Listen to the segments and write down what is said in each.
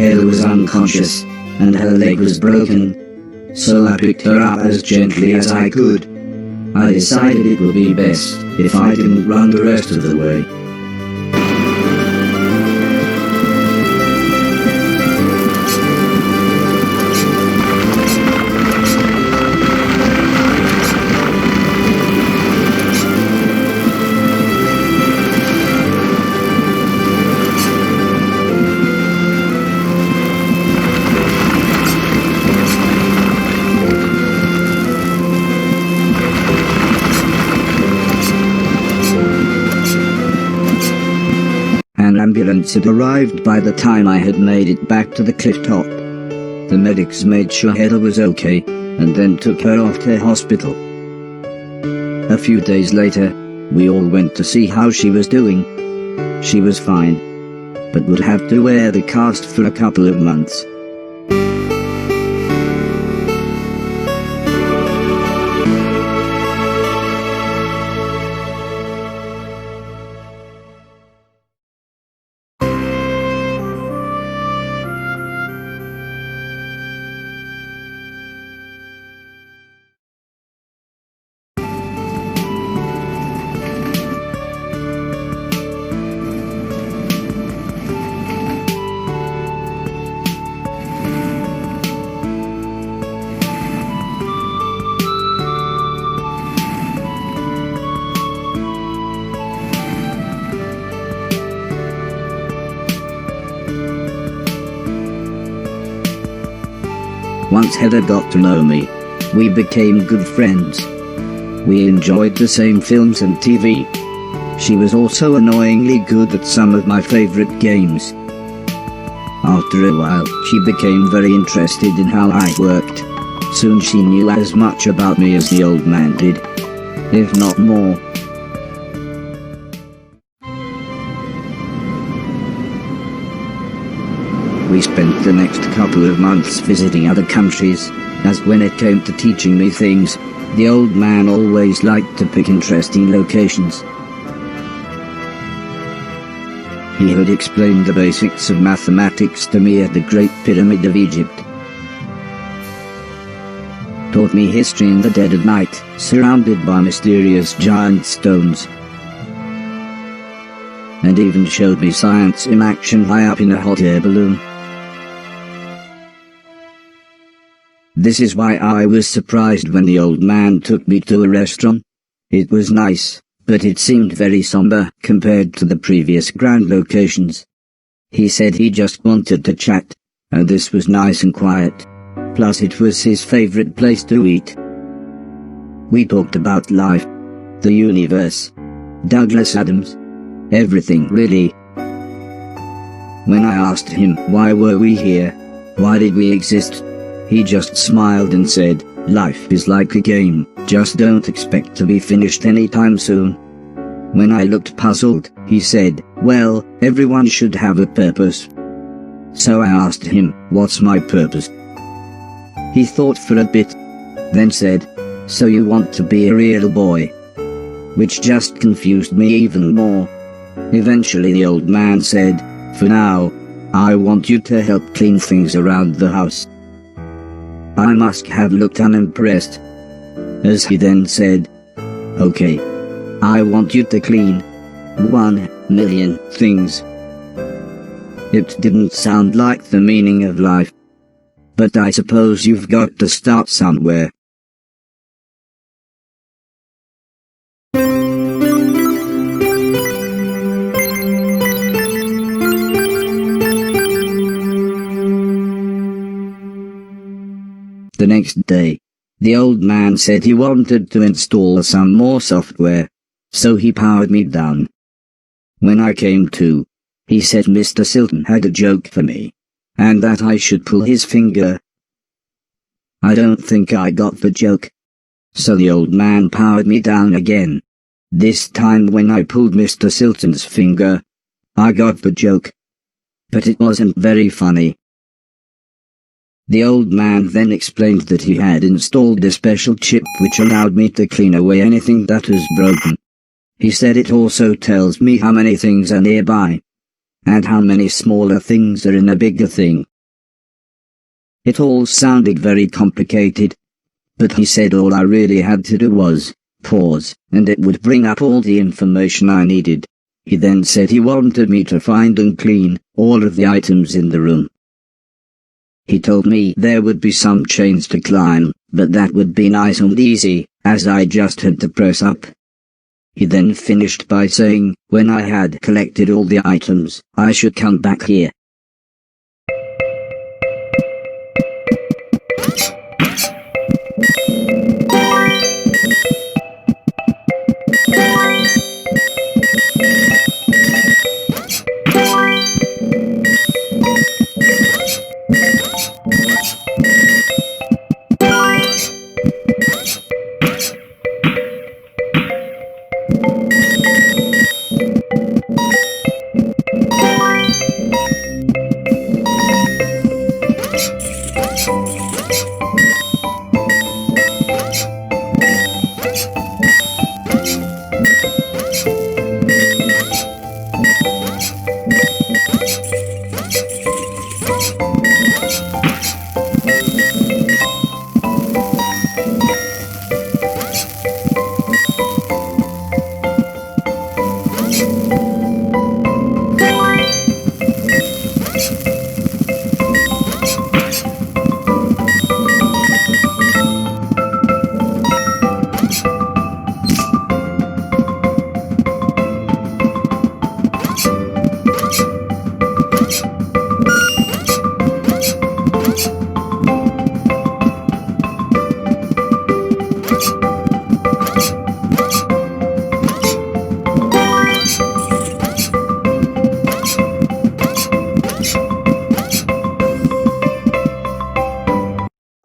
Heather was unconscious, and her leg was broken. So I picked her up as gently as I could. I decided it would be best if I didn't run the rest of the way. An ambulance had arrived by the time I had made it back to the cliff top. The medics made sure Heather was okay, and then took her off to hospital. A few days later, we all went to see how she was doing. She was fine, but would have to wear the cast for a couple of months. Once Heather got to know me, we became good friends. We enjoyed the same films and TV. She was also annoyingly good at some of my favorite games. After a while, she became very interested in how I worked. Soon she knew as much about me as the old man did, if not more. We spent the next couple of months visiting other countries, as when it came to teaching me things, the old man always liked to pick interesting locations. He had explained the basics of mathematics to me at the Great Pyramid of Egypt. Taught me history in the dead of night, surrounded by mysterious giant stones. And even showed me science in action high up in a hot air balloon. This is why I was surprised when the old man took me to a restaurant. It was nice, but it seemed very somber compared to the previous grand locations. He said he just wanted to chat, and this was nice and quiet. Plus it was his favorite place to eat. We talked about life, the universe, Douglas Adams, everything really. When I asked him why were we here, why did we exist, he just smiled and said, life is like a game, just don't expect to be finished anytime soon. When I looked puzzled, he said, well, everyone should have a purpose. So I asked him, what's my purpose? He thought for a bit, then said, so you want to be a real boy? Which just confused me even more. Eventually the old man said, for now, I want you to help clean things around the house. I must have looked unimpressed, as he then said, okay, I want you to clean 1,000,000 things. It didn't sound like the meaning of life, but I suppose you've got to start somewhere. The next day, the old man said he wanted to install some more software, so he powered me down. When I came to, he said Mr. Silton had a joke for me, and that I should pull his finger. I don't think I got the joke. So the old man powered me down again. This time when I pulled Mr. Silton's finger, I got the joke. But it wasn't very funny. The old man then explained that he had installed a special chip which allowed me to clean away anything that was broken. He said it also tells me how many things are nearby, and how many smaller things are in a bigger thing, It all sounded very complicated. But he said all I really had to do was pause, and it would bring up all the information I needed. He then said he wanted me to find and clean all of the items in the room. He told me there would be some chains to climb, but that would be nice and easy, as I just had to press up. He then finished by saying, when I had collected all the items, I should come back here.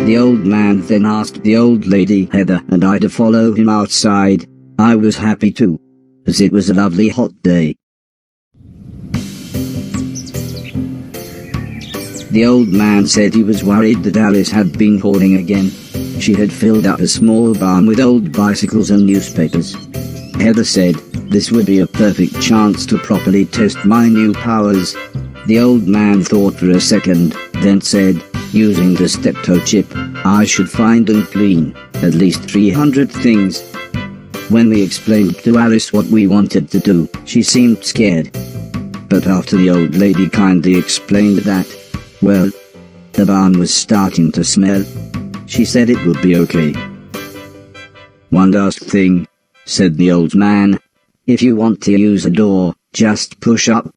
The old man then asked the old lady Heather and I to follow him outside. I was happy too, as it was a lovely hot day. The old man said he was worried that Alice had been hoarding again. She had filled up a small barn with old bicycles and newspapers. Heather said, this would be a perfect chance to properly test my new powers. The old man thought for a second, then said, using the steptoe chip, I should find and clean at least 300 things. When we explained to Alice what we wanted to do, she seemed scared. But after the old lady kindly explained that, well, the barn was starting to smell, she said it would be okay. One last thing, said the old man. If you want to use a door, just push up.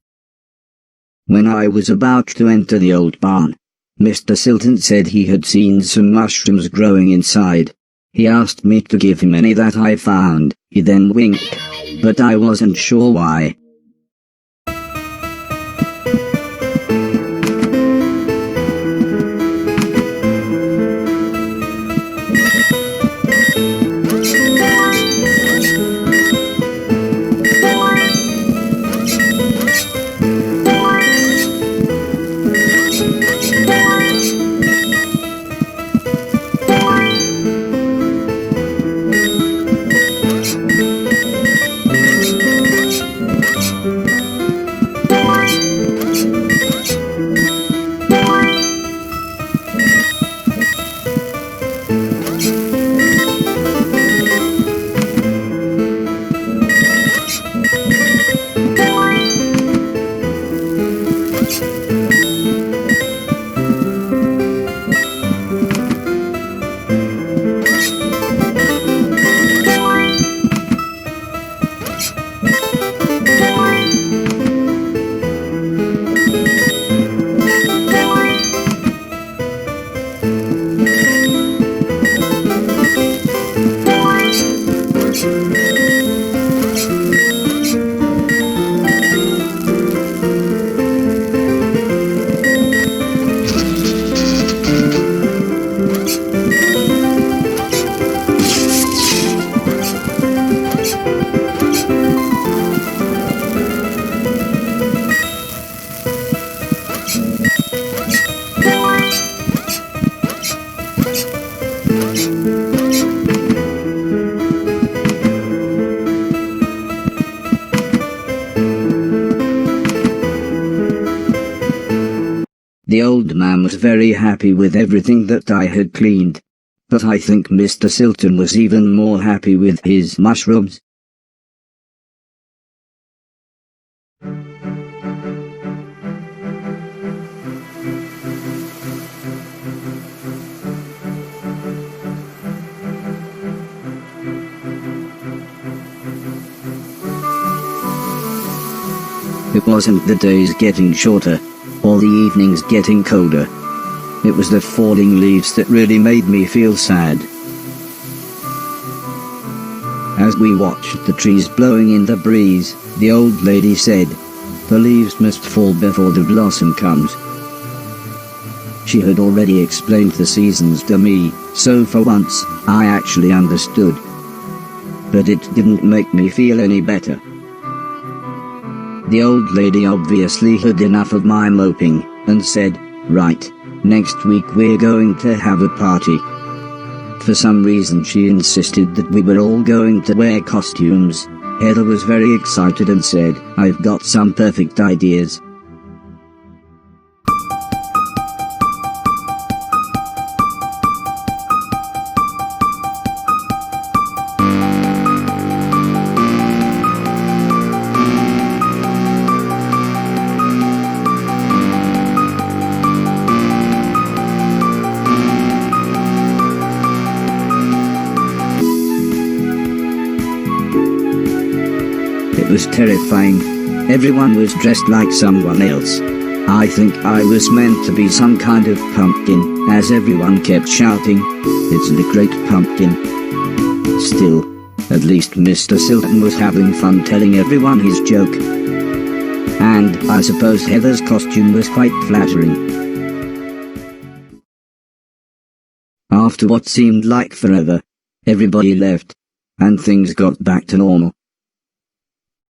When I was about to enter the old barn, Mr. Silton said he had seen some mushrooms growing inside. He asked me to give him any that I found. He then winked, but I wasn't sure why. The old man was very happy with everything that I had cleaned. But I think Mr. Silton was even more happy with his mushrooms. It wasn't the days getting shorter, or the evenings getting colder. It was the falling leaves that really made me feel sad. As we watched the trees blowing in the breeze, the old lady said, "The leaves must fall before the blossom comes." She had already explained the seasons to me, so for once, I actually understood. But it didn't make me feel any better. The old lady obviously had enough of my moping, and said, "Right, next week we're going to have a party." For some reason she insisted that we were all going to wear costumes. Heather was very excited and said, "I've got some perfect ideas." It was terrifying. Everyone was dressed like someone else. I think I was meant to be some kind of pumpkin, as everyone kept shouting, "It's the Great Pumpkin." Still, at least Mr. Silton was having fun telling everyone his joke. And I suppose Heather's costume was quite flattering. After what seemed like forever, everybody left, and things got back to normal.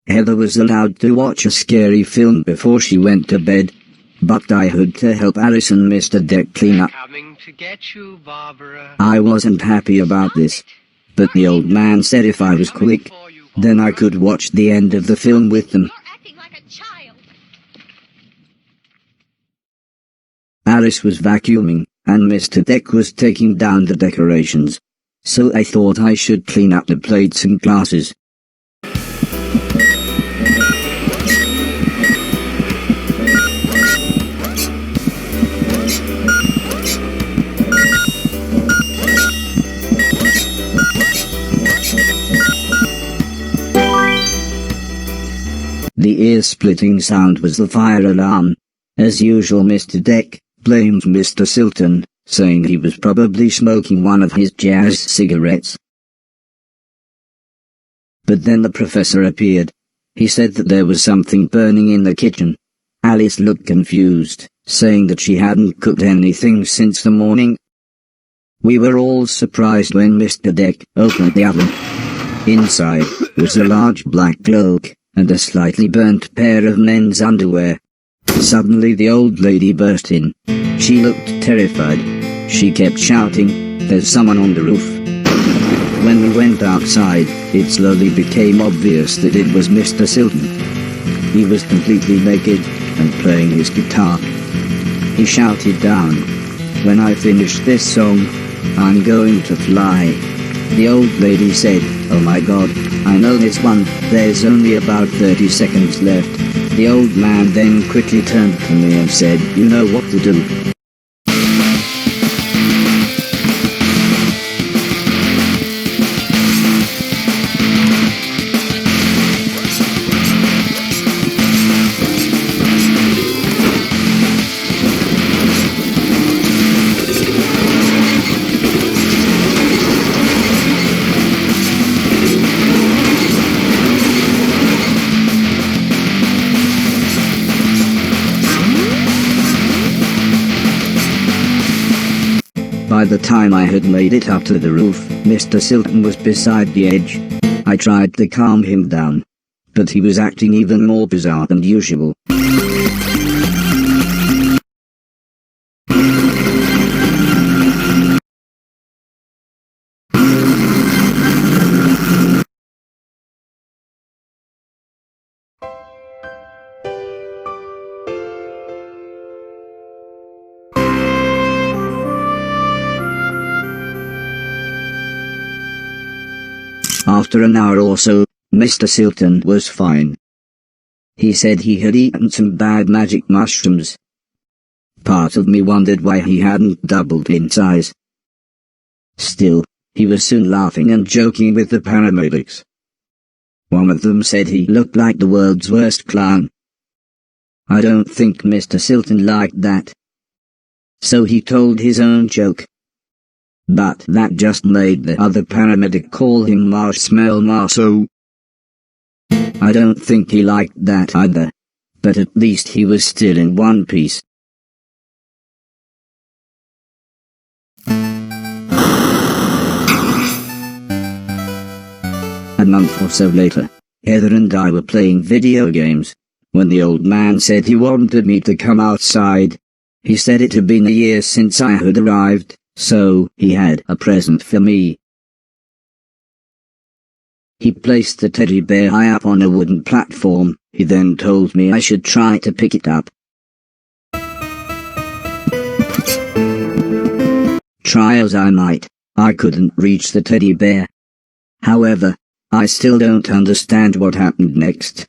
Heather was allowed to watch a scary film before she went to bed, but I had to help Alice and Mr. Deck clean up. Coming to get you, Barbara. I wasn't happy about this, but the old man said if I was quick, then I could watch the end of the film with them. You're acting like a child. Alice was vacuuming, and Mr. Deck was taking down the decorations, so I thought I should clean up the plates and glasses. The ear-splitting sound was the fire alarm. As usual, Mr. Deck blamed Mr. Silton, saying he was probably smoking one of his jazz cigarettes. But then the professor appeared. He said that there was something burning in the kitchen. Alice looked confused, saying that she hadn't cooked anything since the morning. We were all surprised when Mr. Deck opened the oven. Inside was a large black cloak and a slightly burnt pair of men's underwear. Suddenly the old lady burst in. She looked terrified. She kept shouting, "There's someone on the roof." When we went outside, it slowly became obvious that it was Mr. Silton. He was completely naked and playing his guitar. He shouted down, "When I finish this song, I'm going to fly." The old lady said, "Oh my God, I know this one, there's only about 30 seconds left." The old man then quickly turned to me and said, "You know what to do." By the time I had made it up to the roof, Mr. Silton was beside the edge. I tried to calm him down, but he was acting even more bizarre than usual. After an hour or so, Mr. Silton was fine. He said he had eaten some bad magic mushrooms. Part of me wondered why he hadn't doubled in size. Still, he was soon laughing and joking with the paramedics. One of them said he looked like the world's worst clown. I don't think Mr. Silton liked that. So he told his own joke. But that just made the other paramedic call him Marshmallow Marceau. I don't think he liked that either. But at least he was still in one piece. A month or so later, Heather and I were playing video games, when the old man said he wanted me to come outside. He said it had been a year since I had arrived, so he had a present for me. He placed the teddy bear high up on a wooden platform. He then told me I should try to pick it up. Try as I might, I couldn't reach the teddy bear. However, I still don't understand what happened next.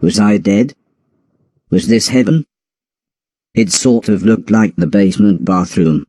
Was I dead? Was this heaven? It sort of looked like the basement bathroom.